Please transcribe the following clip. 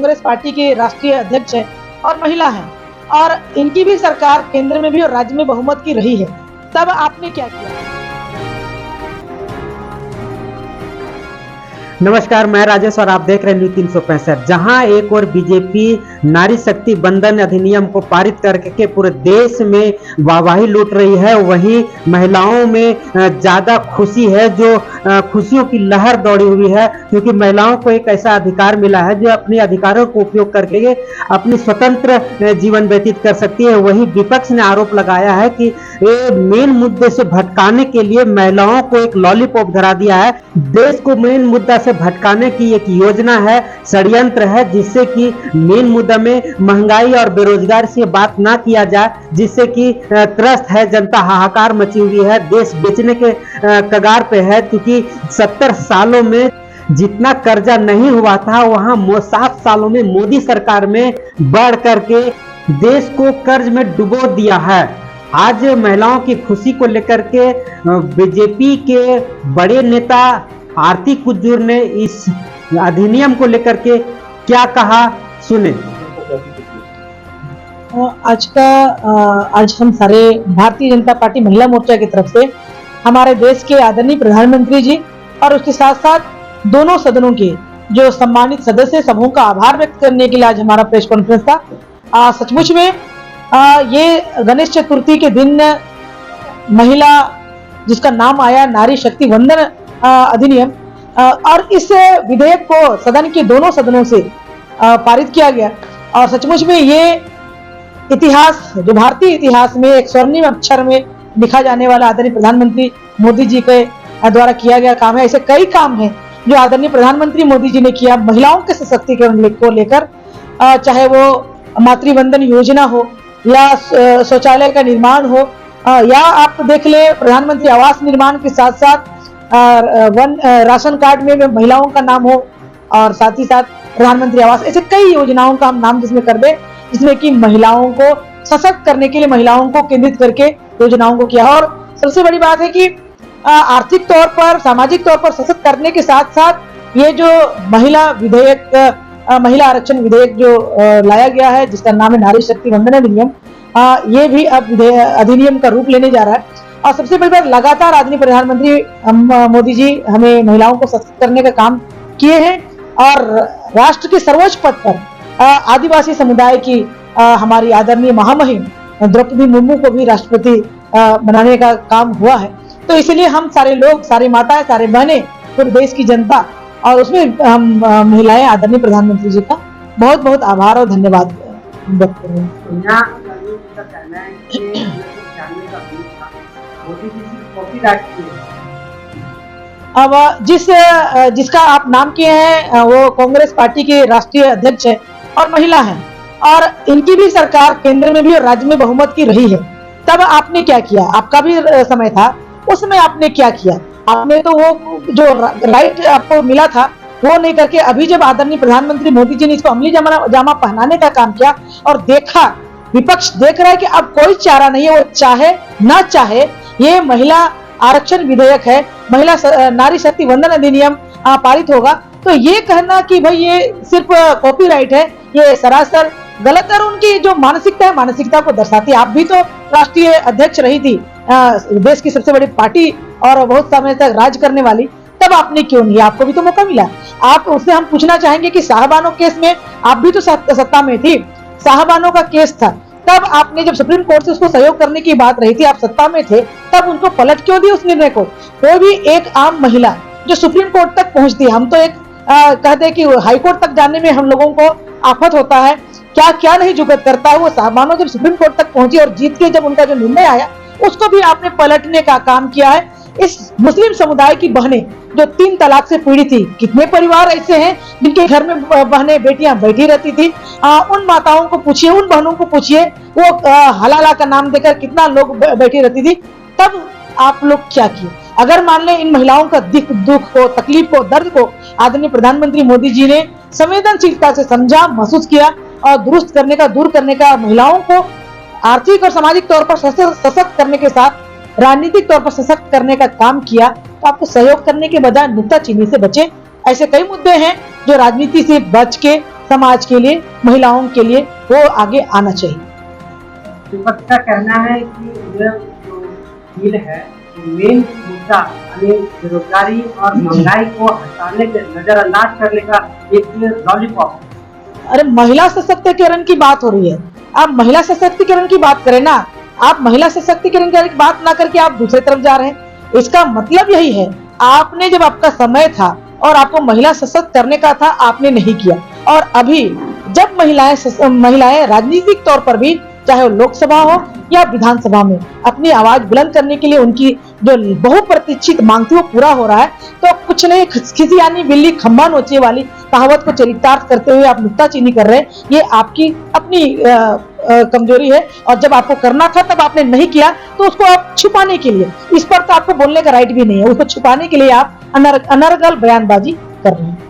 Congress party के राष्ट्रीय अध्यक्ष हैं और महिला हैं, और इनकी भी सरकार केंद्र में भी और राज्य में बहुमत की रही है, तब आपने क्या किया? नमस्कार, मैं राजेश और आप देख रहे हैं न्यूज़ 365। जहां एक और बीजेपी नारी शक्ति बंधन अधिनियम को पारित करके पूरे देश में वाहवाही लूट रही है, वहीं महिलाओं में ज़्यादा खुशी है, जो खुशियों की लहर दौड़ी हुई है, क्योंकि महिलाओं को एक ऐसा अधिकार मिला है जो अपने अधिकारों को उपयोग करके अपनी स्वतंत्र जीवन व्यतीत कर सकती है। वहीं विपक्ष ने आरोप लगाया है कि मेन मुद्दे से भटकाने के लिए महिलाओं को एक लॉलीपॉप धरा दिया है। देश को मेन मुद्दा से भटकाने की एक योजना है, षड्यंत्र है, जिससे कि मेन मुद्दा में महंगाई और बेरोजगारी से बात ना किया जाए, जिससे कि त्रस्त है जनता, हाहाकार मची हुई है, देश बेचने के कगार पे है, क्योंकि 70 सालों में जितना कर्जा नहीं हुआ था वहां 7 सालों में मोदी सरकार में बढ़ करके देश को कर्ज में डुबो दिया है। आज महिलाओं की खुशी को लेकर के बीजेपी के बड़े नेता आरती कुजूर ने इस अधिनियम को लेकर के क्या कहा, सुने। आज हम सारे भारतीय जनता पार्टी महिला मोर्चा की तरफ से हमारे देश के आदरणीय प्रधानमंत्री जी और उसके साथ साथ दोनों सदनों के जो सम्मानित सदस्य, सबों का आभार व्यक्त करने के लिए आज हमारा प्रेस कॉन्फ्रेंस था। सचमुच में ये गणेश चतुर्थी के दिन महिला, जिसका नाम आया नारी शक्ति वंदन अधिनियम, और इस विधेयक को सदन के दोनों सदनों से पारित किया गया, और सचमुच में ये इतिहास, जो भारतीय इतिहास में एक स्वर्णिम अक्षर में लिखा जाने वाला आदरणीय प्रधानमंत्री मोदी जी के द्वारा किया गया काम है। ऐसे कई काम हैं जो आदरणीय प्रधानमंत्री मोदी जी ने किया महिलाओं के सशक्तिकरण को लेकर, चाहे वो मातृवंदन योजना हो या शौचालय का निर्माण हो, या आप देख ले प्रधानमंत्री आवास निर्माण के साथ साथ राशन कार्ड में महिलाओं का नाम हो, और साथ ही साथ प्रधानमंत्री आवास, ऐसे कई योजनाओं का हम नाम जिसमें कर दे, जिसमें कि महिलाओं को सशक्त करने के लिए महिलाओं को केंद्रित करके योजनाओं को किया। और सबसे बड़ी बात है कि आर्थिक तौर पर, सामाजिक तौर पर सशक्त करने के साथ साथ ये जो महिला विधेयक, महिला आरक्षण विधेयक जो लाया गया है, जिसका नाम है नारी शक्ति वंदन अधिनियम, ये भी अब अधिनियम का रूप लेने जा रहा है। और सबसे बड़ी बात, लगातार आदरणीय प्रधानमंत्री मोदी जी हमें महिलाओं को सशक्त करने का काम किए हैं, और राष्ट्र के सर्वोच्च पद पर आदिवासी समुदाय की हमारी आदरणीय महामहिम द्रौपदी मुर्मू को भी राष्ट्रपति बनाने का काम हुआ है। तो इसलिए हम सारे लोग, सारी माताएं, सारे बहनें, पूरे देश की जनता और उसमें हम महिलाएं आदरणीय प्रधानमंत्री जी का बहुत बहुत आभार और धन्यवाद व्यक्त कर रहे हैं। अब जिसका आप नाम किए हैं वो कांग्रेस पार्टी के राष्ट्रीय अध्यक्ष हैं और महिला हैं, और इनकी भी सरकार केंद्र में भी और राज्य में बहुमत की रही है, तब आपने क्या किया? आपका भी समय था, उसमें आपने क्या किया? आपने तो वो जो राइट आपको मिला था वो नहीं करके, अभी जब आदरणीय प्रधानमंत्री मोदी जी ने इसको अमली जामा पहनाने का काम किया और देखा, विपक्ष देख रहा है कि अब कोई चारा नहीं है, वो चाहे ना चाहे ये महिला आरक्षण विधेयक है, महिला नारी शक्ति वंदन अधिनियम पारित होगा, तो ये कहना कि भाई ये सिर्फ कॉपीराइट है, ये सरासर गलत है। उनकी जो मानसिकता है, मानसिकता को दर्शाती है। आप भी तो राष्ट्रीय अध्यक्ष रही थी देश की सबसे बड़ी पार्टी और बहुत समय तक राज करने वाली, तब आपने क्यों नहीं? आपको भी तो मौका मिला। आप उससे हम पूछना चाहेंगे कि साहबानो केस में आप भी तो सत्ता में थी, साहबानो का केस था, तब आपने जब सुप्रीम कोर्ट से उसको सहयोग करने की बात रही थी, आप सत्ता में थे, तब उनको पलट क्यों दी उस निर्णय को? कोई भी एक आम महिला जो सुप्रीम कोर्ट तक पहुंचती है, हम तो एक कहते हैं कि हाई कोर्ट तक जाने में हम लोगों को आफत होता है, क्या क्या नहीं जुगत करता है, वो साहबानो जब सुप्रीम कोर्ट तक पहुंची और जीत के जब उनका जो निर्णय आया उसको भी आपने पलटने का काम किया है। इस मुस्लिम समुदाय की बहनें जो 3 तलाक से पीड़ित थी, कितने परिवार ऐसे हैं जिनके घर में बहनें, बेटियां बैठी रहती थी, उन माताओं को पूछिए, उन बहनों को पूछिए, वो हलाला का नाम देकर कितना लोग बैठी रहती थी, तब आप लोग क्या किए? अगर मान लें इन महिलाओं का दुख को, तकलीफ को, दर्द को आदरणीय प्रधानमंत्री मोदी जी ने संवेदनशीलता से समझा, महसूस किया और दुरुस्त करने का, दूर करने का, महिलाओं को आर्थिक और सामाजिक तौर पर सशक्त करने के साथ राजनीतिक तौर पर सशक्त करने का काम किया, तो आपको सहयोग करने के बजाय नुक्ताचीनी से बचे। ऐसे कई मुद्दे हैं जो राजनीति से बच के समाज के लिए, महिलाओं के लिए वो आगे आना चाहिए। विपक्ष का कहना है कि यह जो बिल है मेन मुद्दा यानी बेरोजगारी और महंगाई को हटाने के नजरअंदाज करने का एक लॉलीपॉप। अरे महिला सशक्तिकरण की बात हो रही है, आप महिला सशक्तिकरण की बात करें ना, आप महिला सशक्तिकरण की बात ना करके आप दूसरी तरफ जा रहे हैं। इसका मतलब यही है, आपने जब आपका समय था और आपको महिला सशक्त करने का था, आपने नहीं किया। और अभी जब महिलाएं राजनीतिक तौर पर भी, चाहे वो लोकसभा हो या विधानसभा में, अपनी आवाज बुलंद करने के लिए उनकी जो बहुप्रतीक्षित मांग थी वो पूरा हो रहा है, तो कुछ नहीं, खिसी आनी बिल्ली खंबा नोचे वाली कहावत को चरितार्थ करते हुए आप नुक्ताचीनी कर रहे हैं। ये आपकी अपनी कमजोरी है, और जब आपको करना था तब आपने नहीं किया, तो उसको आप छुपाने के लिए, इस पर तो आपको बोलने का राइट भी नहीं है, उसको छुपाने के लिए आप अनर्गल बयानबाजी कर रहे हैं।